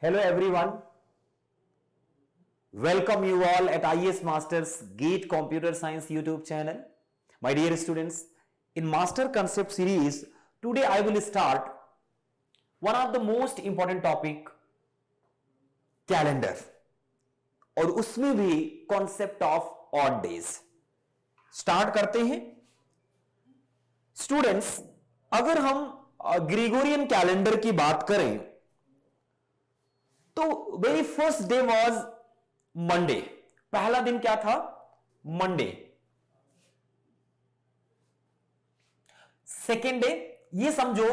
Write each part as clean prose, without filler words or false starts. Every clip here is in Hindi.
Hello everyone. Welcome you all at IS Masters GATE Computer Science YouTube channel. My dear students, in Master Concept series, today I will start one of the most important topic, calendar, और उसमें भी concept of odd days. Start करते हैं. Students, अगर हम ग्रेगोरियन कैलेंडर की बात करें तो very first day was Monday. पहला दिन क्या था? मंडे. सेकेंड डे, ये समझो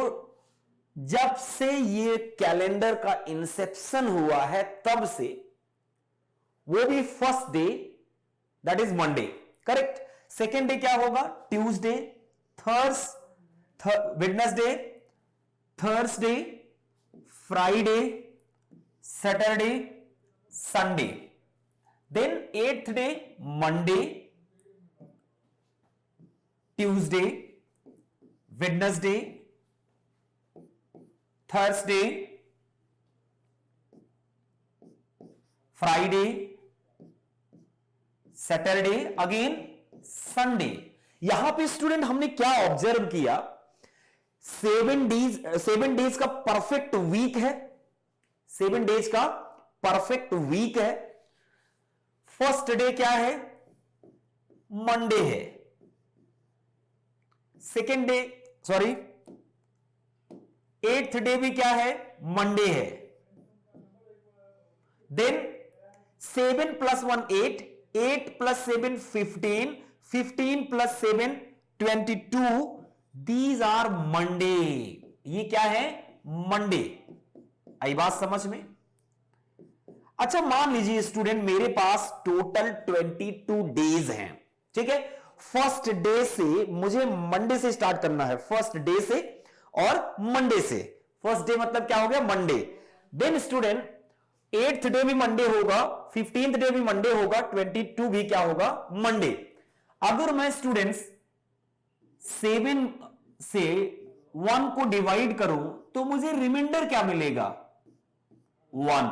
जब से ये कैलेंडर का इंसेप्शन हुआ है तब से, वो भी first day, that is Monday. Correct. Second day क्या होगा? Tuesday, Wednesday, Thursday, Friday, Saturday, Sunday. Then eighth day Monday, Tuesday, Wednesday, Thursday, Friday, Saturday, again Sunday. यहां पे स्टूडेंट हमने क्या ऑब्जर्व किया? 7 डेज का परफेक्ट वीक है. 7 डेज का परफेक्ट वीक है. फर्स्ट डे क्या है? मंडे है. Second day, sorry, eighth day भी क्या है? मंडे है. देन 7 + 1 8, 8 + 7 15, 15 + 7 22. These are Monday. ये क्या है? मंडे. आई बात समझ में? अच्छा, मान लीजिए स्टूडेंट मेरे पास टोटल 22 डेज हैं. ठीक है. फर्स्ट डे से मुझे मंडे से स्टार्ट करना है. फर्स्ट डे से और मंडे से. फर्स्ट डे मतलब क्या हो गया? Monday. Then student eighth day भी मंडे होगा, 15th डे भी मंडे होगा, 22 भी क्या होगा? मंडे. अगर मैं स्टूडेंट्स 7 से 1 को डिवाइड करूं तो मुझे रिमाइंडर क्या मिलेगा? 1.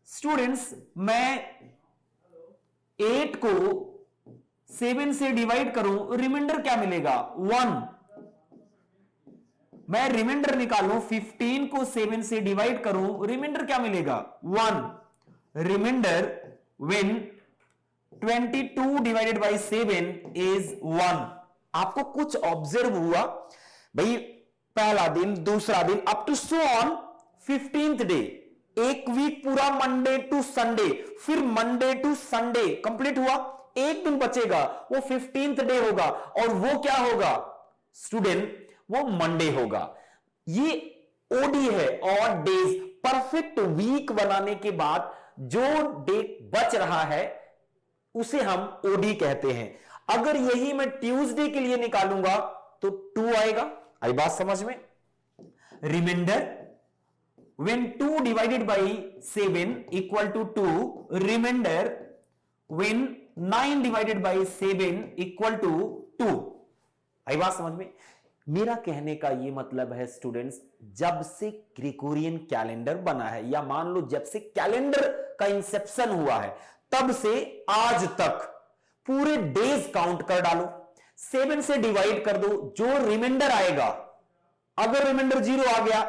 स्टूडेंट्स मैं 8 को 7 से डिवाइड करूं, रिमाइंडर क्या मिलेगा? 1. मैं रिमाइंडर निकालूं, 15 को 7 से डिवाइड करूं, रिमाइंडर क्या मिलेगा? 1. Remainder when 22 divided by 7 is 1. आपको कुछ ऑब्जर्व हुआ भाई? पहला दिन, दूसरा दिन, up to so on 15th day. एक वीक पूरा मंडे टू संडे, फिर मंडे टू संडे कंप्लीट हुआ. एक दिन बचेगा, वो 15th डे होगा, और वो क्या होगा स्टूडेंट? वो मंडे होगा. ये ओडी है, ऑड डेज. परफेक्ट वीक बनाने के बाद जो डे बच रहा है उसे हम ओडी कहते हैं. अगर यही मैं ट्यूसडे के लिए निकालूंगा तो 2 आएगा. आई बात समझ में? Remainder when 2 divided by 7 equal to 2, remainder when 9 divided by 7 equal to 2. आई बात समझ में? मेरा कहने का ये मतलब है स्टूडेंट्स, जब से ग्रेगोरियन कैलेंडर बना है, या मान लो जब से कैलेंडर का इंसेप्शन हुआ है, तब से आज तक पूरे डेज काउंट कर डालो, 7 से डिवाइड कर दो, जो रिमाइंडर आएगा, अगर रिमाइंडर 0 आ गया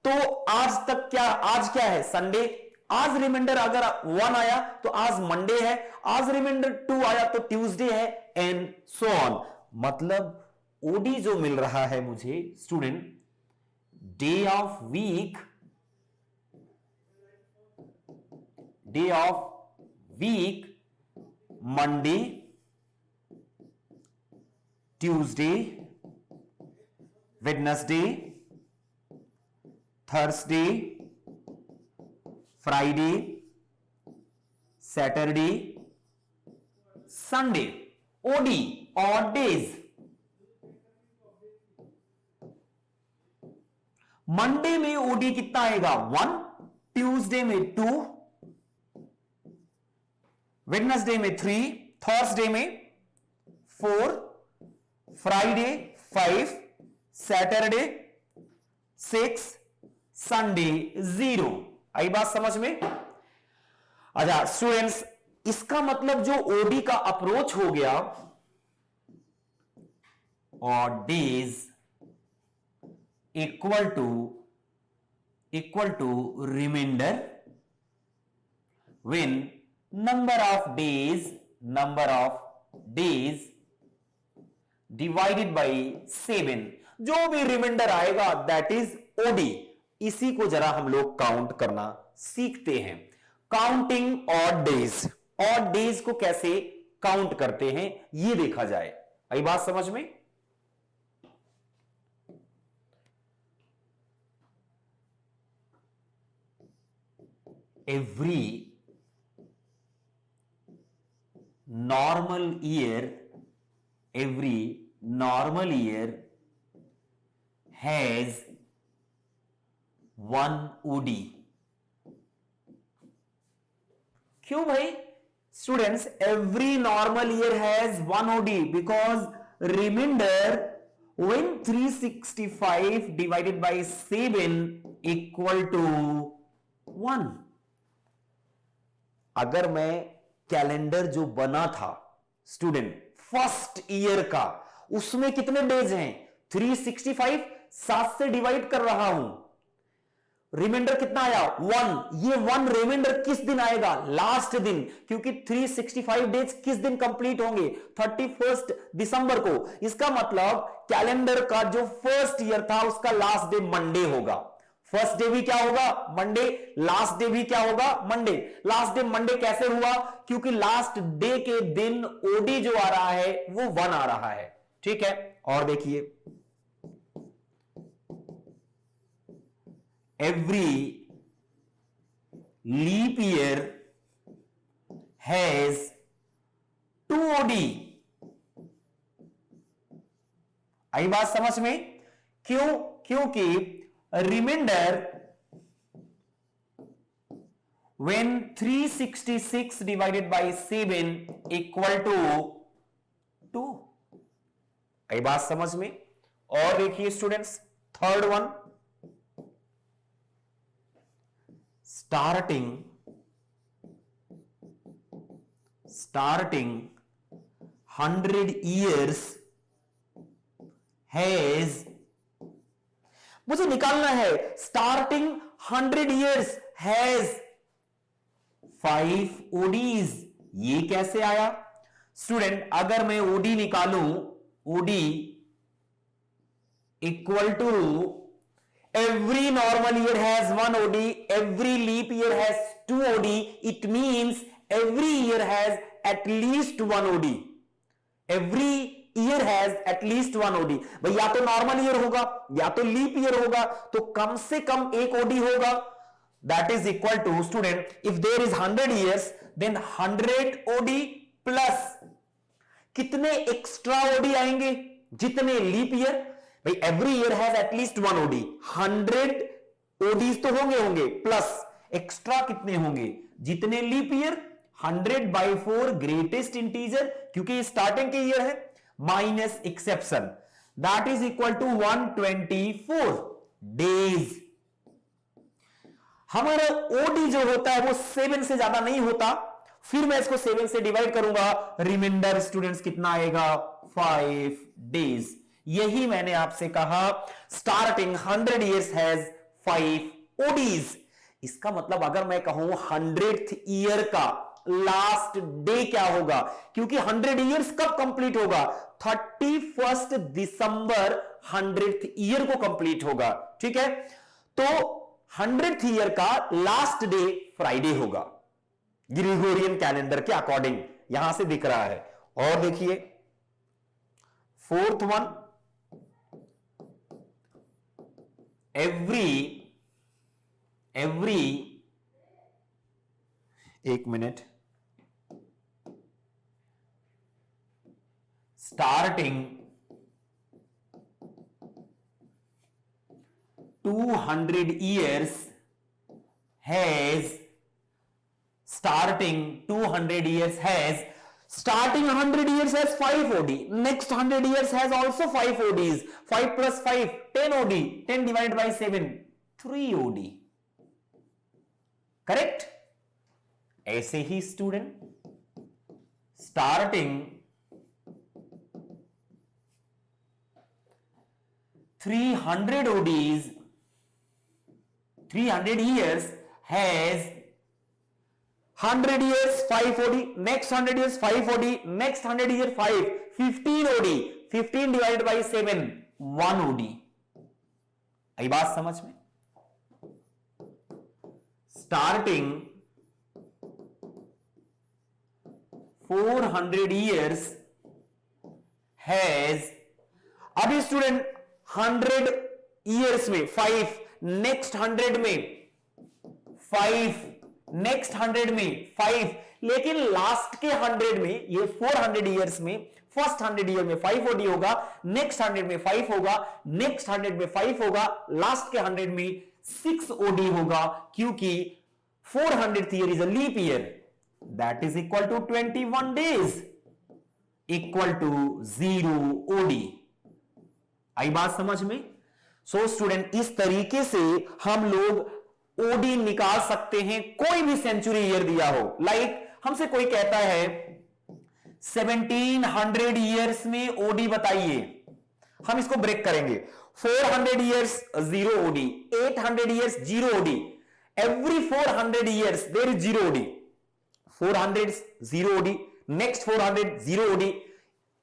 तो आज तक क्या, आज क्या है? संडे. आज रिमाइंडर अगर 1 आया तो आज मंडे है. आज रिमाइंडर 2 आया तो ट्यूसडे है, एंड सो ऑन. मतलब ओडी जो मिल रहा है मुझे student, day of week, Monday, Tuesday, Wednesday, Thursday, Friday, Saturday, Sunday. OD, odd days. Monday में ओडी कितना आएगा? 1. ट्यूसडे में 2, वेडनेसडे में 3, थर्सडे में 4, फ्राइडे 5, सैटरडे 6, संडे 0। आई बात समझ में? अच्छा स्टूडेंट्स, इसका मतलब जो ओडी का अप्रोच हो गया, और days equal to remainder when number of days divided by 7, जो भी रिमाइंडर आएगा दैट इज ओडी। इसी को जरा हम लोग काउंट करना सीखते हैं। काउंटिंग ऑड डेज को कैसे काउंट करते हैं ये देखा जाए। आई बात समझ में? every normal year has one OD। क्यों भाई students every normal year has one OD? Because remainder when 365 divided by 7 equal to 1। अगर मैं कैलेंडर जो बना था स्टूडेंट फर्स्ट ईयर का, उसमें कितने डेज हैं? 365, 7 से डिवाइड कर रहा हूं, रिमाइंडर कितना आया? 1। ये 1 रिमाइंडर किस दिन आएगा? लास्ट दिन, क्योंकि 365 डेज किस दिन कंप्लीट होंगे? 31 दिसंबर को। इसका मतलब कैलेंडर का जो फर्स्ट ईयर था उसका लास्ट डे मंडे होगा। फर्स्ट डे भी क्या होगा? मंडे। लास्ट डे भी क्या होगा? मंडे। लास्ट डे मंडे कैसे हुआ? क्योंकि लास्ट डे के दिन ओडी जो आ रहा है वो 1 आ रहा है। ठीक है, और देखिए every leap year has 2 odd. आई बात समझ में? क्यों? क्योंकि reminder when 366 divided by 7 equal to 2। आई बात समझ में? और देखिए students third one, starting 100 years has, मुझे निकालना है स्टार्टिंग 100 years has 5 ODs। ये कैसे आया स्टूडेंट? अगर मैं OD निकालूं, OD equal to every normal year has 1 OD, every leap year has 2 OD, it means every year has at least 1 OD। every year has at least 1 OD. भाई या तो नॉर्मल ईयर होगा या तो लीप ईयर होगा, तो कम से कम एक ओडी होगा। That is equal to student, if there is 100 years then 100 OD plus कितने एक्स्ट्रा ओडी आएंगे? जितने लीप ईयर। भाई every year has at least 1 OD, 100 ODs तो होंगे प्लस एक्स्ट्रा कितने होंगे? जितने लीप ईयर। 100/4 ग्रेटेस्ट इंटीजर, क्योंकि स्टार्टिंग के ईयर है, minus exception, that is equal to 124 days. हमारा ओडी जो होता है वो 7 से ज्यादा नहीं होता, फिर मैं इसको 7 से डिवाइड करूंगा, रिमाइंडर स्टूडेंट्स कितना आएगा? 5 डेज। यही मैंने आपसे कहा स्टार्टिंग 100 इयर्स हैज 5 ओडीज। इसका मतलब अगर मैं कहूं 100th ईयर का लास्ट डे क्या होगा? क्योंकि 100 इयर्स कब कंप्लीट होगा? 31 दिसंबर 100th ईयर को कंप्लीट होगा। ठीक है, तो 100th ईयर का लास्ट डे फ्राइडे होगा ग्रेगोरियन कैलेंडर के अकॉर्डिंग, यहां से दिख रहा है। और देखिए फोर्थ वन, एवरी एक minute, starting 200 years has, starting 100 years has 5 OD, next 100 years has also 5 ODs, 5 plus 5 10 OD, 10 divided by 7 3 OD। Correct. ऐसे ही student starting 300 ODs, 300 years has 100 years 5 OD, next 100 years 5 OD, next 100 year 5, 15 OD, 15 divided by 7, 1 OD। आई बात समझ में? स्टार्टिंग 400 years has, अभी स्टूडेंट 100 years में 5, नेक्स्ट 100 में 5, नेक्स्ट 100 में 5, लेकिन लास्ट के 100 में, ये 400 ईयर्स में फर्स्ट 100 ईयर में 5 OD होगा, नेक्स्ट 100 में 5 होगा, नेक्स्ट 100 में 5 होगा, लास्ट के 100 में 6 OD होगा, क्योंकि 400th year is a leap year, that is equal to 21 days equal to 0 OD। आई बात समझ में? सो स्टूडेंट इस तरीके से हम लोग ओडी निकाल सकते हैं, कोई भी सेंचुरी ईयर दिया हो। लाइक हमसे कोई कहता है 1700 ईयर्स में ओडी बताइए, हम इसको ब्रेक करेंगे। 400 years 0 OD, 800 years 0 OD, every 400 years there is 0 OD, 400 0 OD, next 400 0 OD,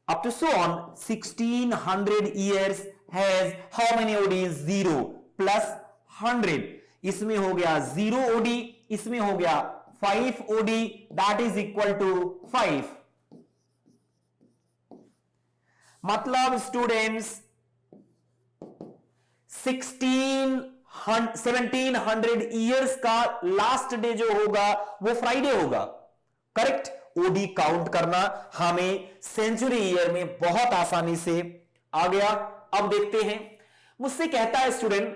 up to so on 1600 years has how many ODs? 0 plus 100, इसमें हो गया 0 OD, इसमें हो गया 5 OD, that is equal to 5। मतलब स्टूडेंट्स 1700 ईयर्स का लास्ट डे जो होगा वो फ्राइडे होगा। करेक्ट। ओडी काउंट करना हमें सेंचुरी ईयर में बहुत आसानी से आ गया। अब देखते हैं, मुझसे कहता है student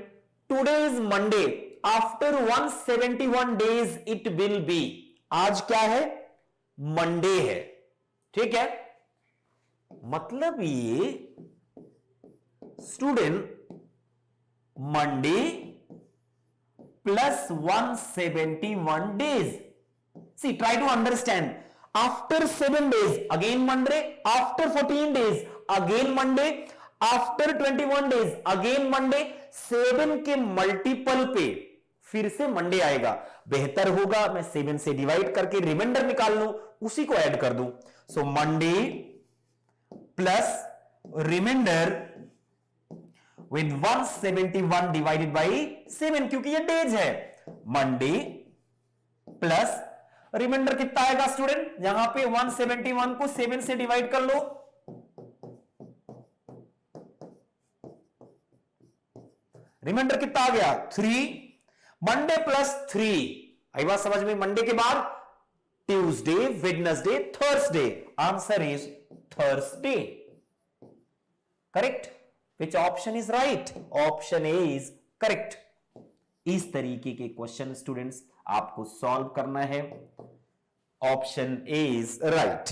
today is Monday, after 171 days it will be. आज क्या है? मंडे है, ठीक है। मतलब ये student Monday plus 171 days. See try to understand, after 7 days again Monday, after 14 days again Monday, after 21 days again Monday, 7 के मल्टीपल पे फिर से मंडे आएगा। बेहतर होगा मैं 7 से डिवाइड करके रिमाइंडर निकाल लूं, उसी को ऐड कर दूं। So Monday plus remainder with 171 divided by 7, क्योंकि ये डेज है। मंडे प्लस रिमाइंडर कितना आएगा स्टूडेंट? यहां पे 171 को 7 से डिवाइड कर लो, रिमाइंडर कितना आ गया? 3। मंडे प्लस 3, आई बात समझ में? मंडे के बाद Tuesday, Wednesday, Thursday, answer is Thursday. Correct. Which option is right? Option A is correct. इस तरीके के क्वेश्चन स्टूडेंट्स आपको सॉल्व करना है। Option A is right.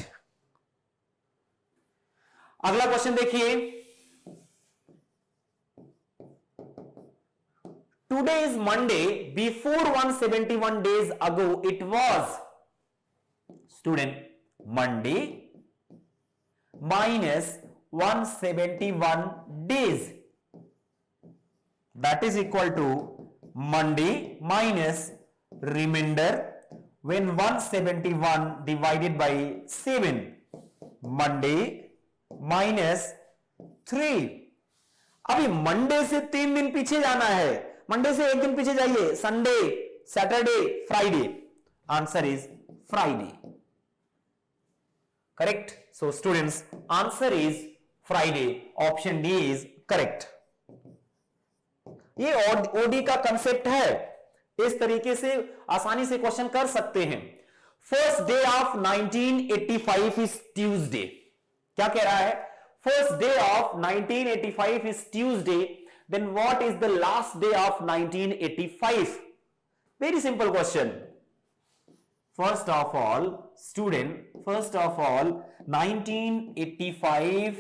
अगला क्वेश्चन देखिए, today is Monday, before 171 days ago it was, student Monday minus 171 days, that is equal to Monday minus remainder when 171 divided by 7, Monday minus 3। अभी मंडे से 3 दिन पीछे जाना है, मंडे से 1 दिन पीछे जाइए, Sunday, Saturday, Friday, answer is Friday. Correct. So students answer is Friday, option D is correct. ये ओडी का कंसेप्ट है, इस तरीके से आसानी से क्वेश्चन कर सकते हैं। First day of 1985 is Tuesday. क्या कह रहा है? First day of 1985 is Tuesday, then what is the last day of 1985? Very simple question. First of all student, first of all 1985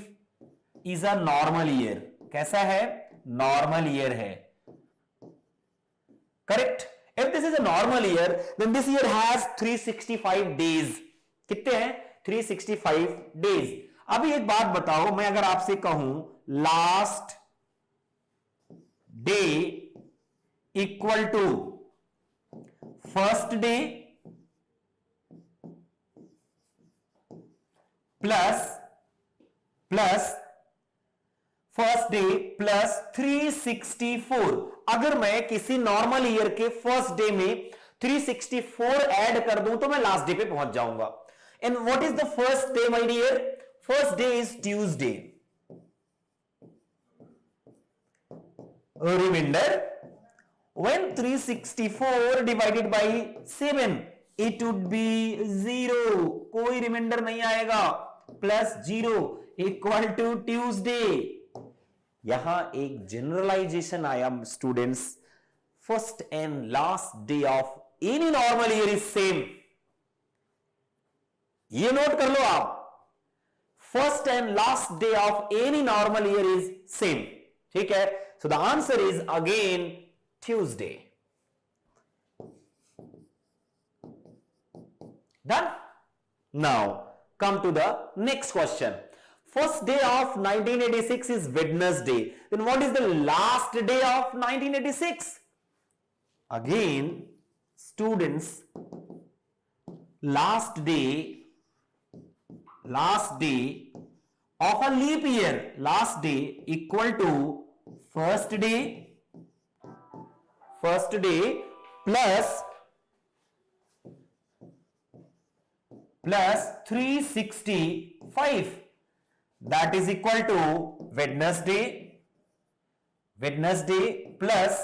is a normal year. कैसा है? नॉर्मल ईयर है। Correct. If this is a normal year then this year has 365 days. कितने हैं? 365 डेज. अभी एक बात बताओ, मैं अगर आपसे कहूं last day equal to first day plus first day plus 364. अगर मैं किसी नॉर्मल ईयर के फर्स्ट डे में 364 ऐड कर दूं तो मैं लास्ट डे पे पहुंच जाऊंगा. And what is the first day my dear? First day is Tuesday. Remainder, when 364 divided by 7 it would be 0. कोई रिमाइंडर नहीं आएगा. Plus 0 equal to Tuesday. यहां एक जनरलाइजेशन आया students. First and last day of any normal year is same. ये नोट कर लो आप. First and last day of any normal year is same. ठीक है. So the answer is again Tuesday. Done? Now come to the next question. First day of 1986 is Wednesday. Then what is the last day of 1986? Again, students, last day of a leap year. Last day equal to first day plus 365. That is equal to Wednesday plus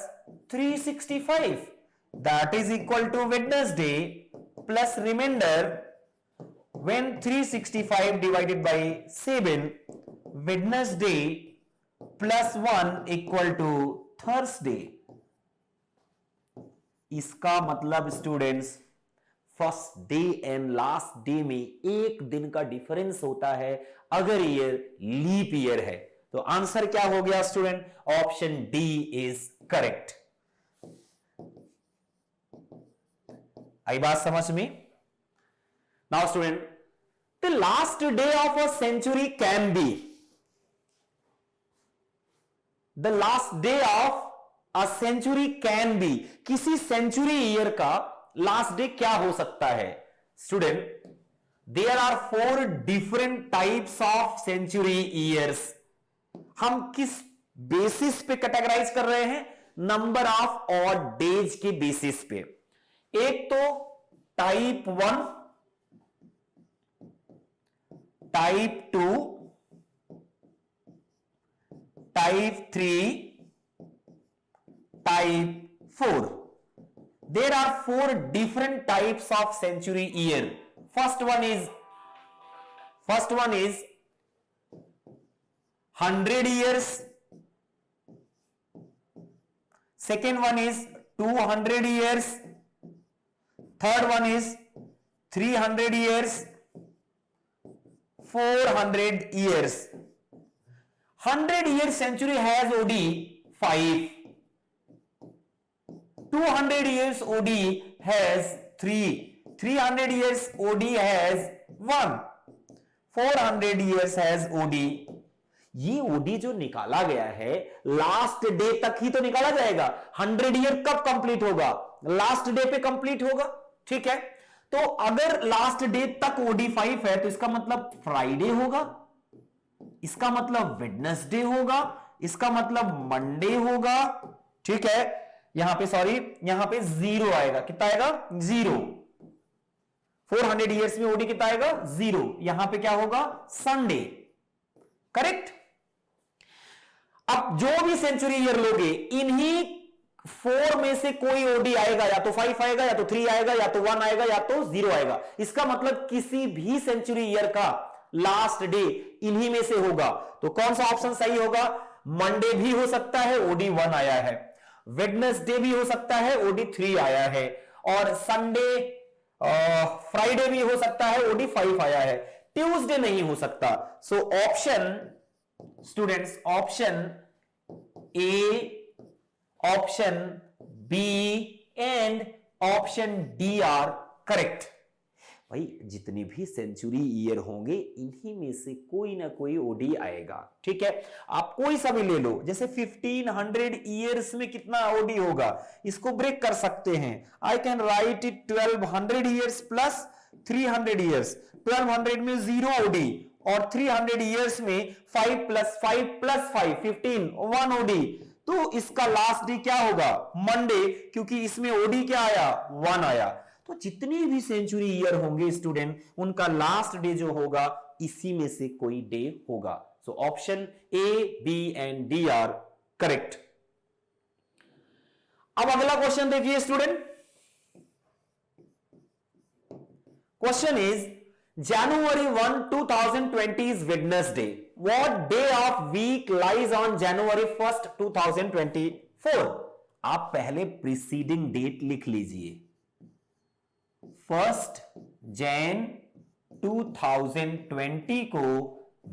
365. That is equal to Wednesday plus remainder. When 365 divided by 7, Wednesday plus 1 equal to Thursday. इसका मतलब students first day and last day में एक दिन का डिफरेंस होता है अगर ईयर लीप ईयर है. तो आंसर क्या हो गया student? Option D is correct. आई बात समझ में? Now student, the last day of a century can be the last day of a century can be. किसी सेंचुरी ईयर का लास्ट डे क्या हो सकता है? Student, there are 4 different types of century years. हम किस बेसिस पे कैटेगराइज कर रहे हैं? नंबर ऑफ ऑड डेज के बेसिस पे. एक तो type 1, type 2, type 3, type 4. There are 4 different types of century year. First one is 100 years. Second one is 200 years. Third one is 300 years. 400 years. 100 year century has OD 5. 200 years OD has 3. 300 years OD has 1. 400 years has OD. ये OD जो निकाला गया है लास्ट डे तक ही तो निकाला जाएगा. 100 ईयर कब कंप्लीट होगा? लास्ट डे पे कंप्लीट होगा. ठीक है. तो अगर लास्ट डे तक OD 5 है तो इसका मतलब फ्राइडे होगा, इसका मतलब वेडनेसडे होगा, इसका मतलब मंडे होगा. ठीक है. यहां पे यहां पे 0 आएगा. कितना आएगा? 0. 400 ईयर्स में ओडी कितना आएगा? 0. यहां पे क्या होगा? संडे. करेक्ट. अब जो भी सेंचुरी ईयर लोगे इन्हीं 4 में से कोई ओडी आएगा, या तो 5 आएगा, या तो 3 आएगा, या तो 1 आएगा, या तो 0 आएगा. इसका मतलब किसी भी सेंचुरी ईयर का लास्ट डे इन्हीं में से होगा. तो कौन सा ऑप्शन सही होगा? मंडे भी हो सकता है, ओडी 1 आया है. वेडनेसडे भी हो सकता है, ओडी 3 आया है. और संडे फ्राइडे भी हो सकता है, ओडी 5 आया है. ट्यूसडे नहीं हो सकता. So option students, option A, option B and option D are correct. भाई जितने भी सेंचुरी ईयर होंगे इन्हीं में से कोई ना कोई ओडी आएगा, ठीक है। आप कोई सा भी ले लो, जैसे 1500 ईयर्स में कितना ओडी होगा, इसको ब्रेक कर सकते हैं। I can write it 1200 years plus 300 years. 1200 में 0 ओडी और 300 ईयर्स में 5 प्लस 5 प्लस 5 15 1 ओडी। तो इसका लास्ट डे क्या होगा, मंडे, क्योंकि इसमें ओडी क्या आया, 1 आया। तो जितनी भी सेंचुरी ईयर होंगे स्टूडेंट, उनका लास्ट डे जो होगा इसी में से कोई डे होगा। So option A, B and D are correct. अब अगला क्वेश्चन देखिए student. Question is January 1, 2020 is Wednesday. What day of week lies on January 1st, 2024? आप पहले प्रीसीडिंग डेट लिख लीजिए। 1 Jan 2020 को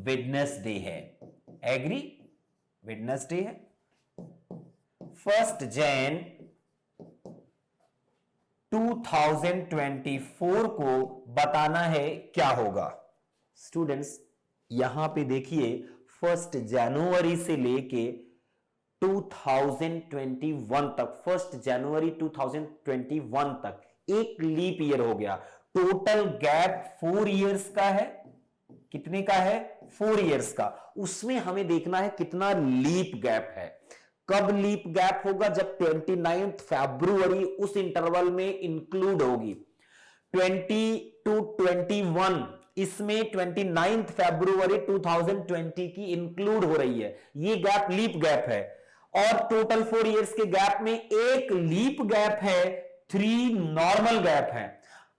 वेडनेसडे है, एग्री, वेडनेसडे है। 1 Jan 2024 को बताना है क्या होगा। स्टूडेंट्स यहां पे देखिए 1 जनवरी से लेके 2021 तक, 1 जनवरी 2021 तक एक लीप ईयर हो गया। टोटल गैप 4 इयर्स का है। कितने का है, 4 इयर्स का। उसमें हमें देखना है कितना लीप गैप है। कब लीप गैप होगा, जब 29 फरवरी उस इंटरवल में इंक्लूड होगी। 20 to 21 इसमें 29 फरवरी 2020 की इंक्लूड हो रही है, ये गैप लीप गैप है। और टोटल 4 इयर्स के गैप में एक लीप गैप है, 3 नॉर्मल गैप है।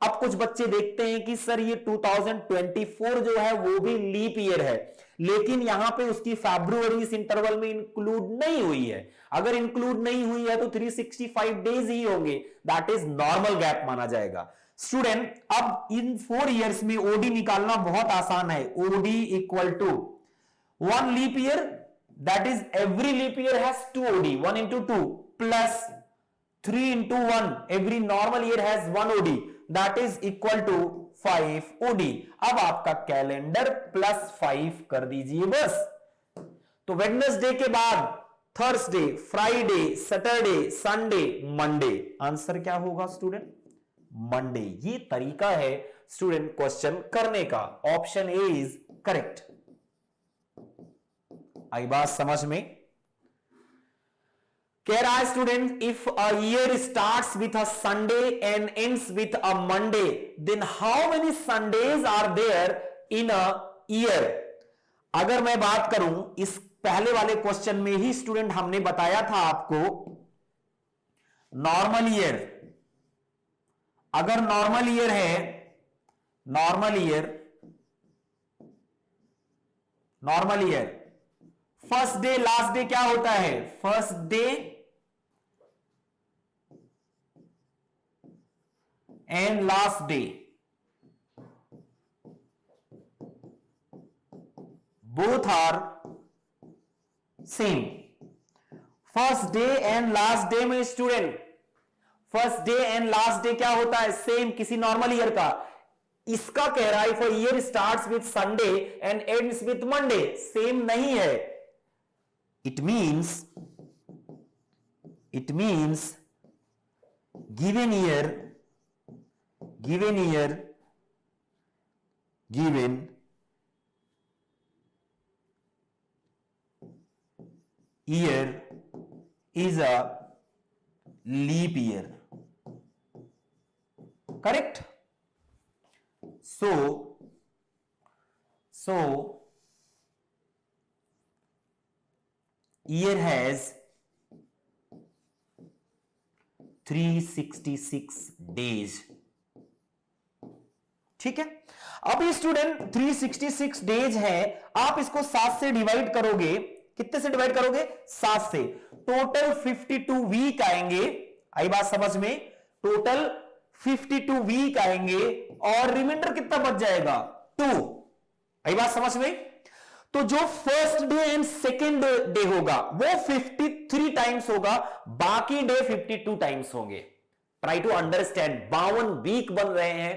अब कुछ बच्चे देखते हैं कि सर ये 2024 जो है वो भी लीप ईयर है, लेकिन यहां पे उसकी फरवरी इस इंटरवल में इंक्लूड नहीं हुई है। अगर इंक्लूड नहीं हुई है तो 365 डेज ही होंगे, दैट इज नॉर्मल गैप माना जाएगा। स्टूडेंट अब इन 4 इयर्स में ओडी निकालना बहुत आसान है। OD equal to 1 leap year, that is every leap year has 2 OD, 1 into 2 plus 3 into 1, every normal year has 1 OD, that is equal to 5 OD. अब आपका कैलेंडर प्लस 5 कर दीजिए बस। तो वेडनेसडे के बाद Thursday, Friday, Saturday, Sunday, Monday. Answer क्या होगा स्टूडेंट, मंडे। ये तरीका है स्टूडेंट क्वेश्चन करने का। Option A is correct. आई बात समझ में? कह रहा है student, if a year starts with a Sunday and ends with a Monday, then how many Sundays are there in a year. अगर मैं बात करूं, इस पहले वाले क्वेश्चन में ही स्टूडेंट हमने बताया था आपको, नॉर्मल ईयर, अगर नॉर्मल ईयर है, normal year first day last day क्या होता है, first day and last day both are same. First day and last day में student, first day and last day क्या होता है, सेम किसी नॉर्मल ईयर का। इसका कह रहा है for year starts with Sunday and ends with Monday, same नहीं है। It means given year is a leap year, correct? So year has 366 days, ठीक है। अब ये स्टूडेंट 366 डेज है, आप इसको 7 से डिवाइड करोगे, कितने से डिवाइड करोगे, 7 से, टोटल 52 वीक आएंगे। आई बात समझ में, टोटल 52 वीक आएंगे और रिमाइंडर कितना बच जाएगा, 2। आई बात समझ में। तो जो first day and second day होगा वो 53 टाइम्स होगा, बाकी डे 52 टाइम्स होंगे। Try to understand. 52 वीक बन रहे हैं,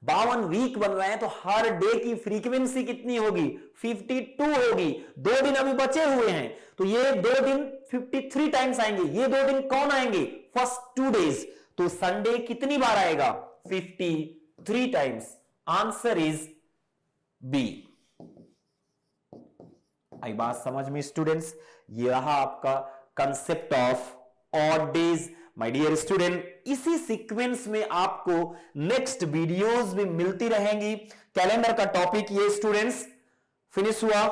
52 वीक बन रहे हैं, तो हर डे की फ्रीक्वेंसी कितनी होगी? 52 होगी। 2 दिन अभी बचे हुए हैं, तो ये 2 दिन 53 टाइम्स आएंगे। ये 2 दिन कौन आएंगे? First 2 days. तो संडे कितनी बार आएगा? 53 टाइम्स। Answer is B. आई बात समझ में स्टूडेंट्स? ये रहा आपका concept of odd days. My dear student, इसी सीक्वेंस में आपको नेक्स्ट वीडियोस भी मिलती रहेंगी। कैलेंडर का टॉपिक ये स्टूडेंट्स फिनिश हुआ।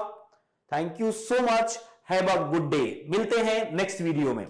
Thank you so much, have a good day. मिलते हैं नेक्स्ट वीडियो में।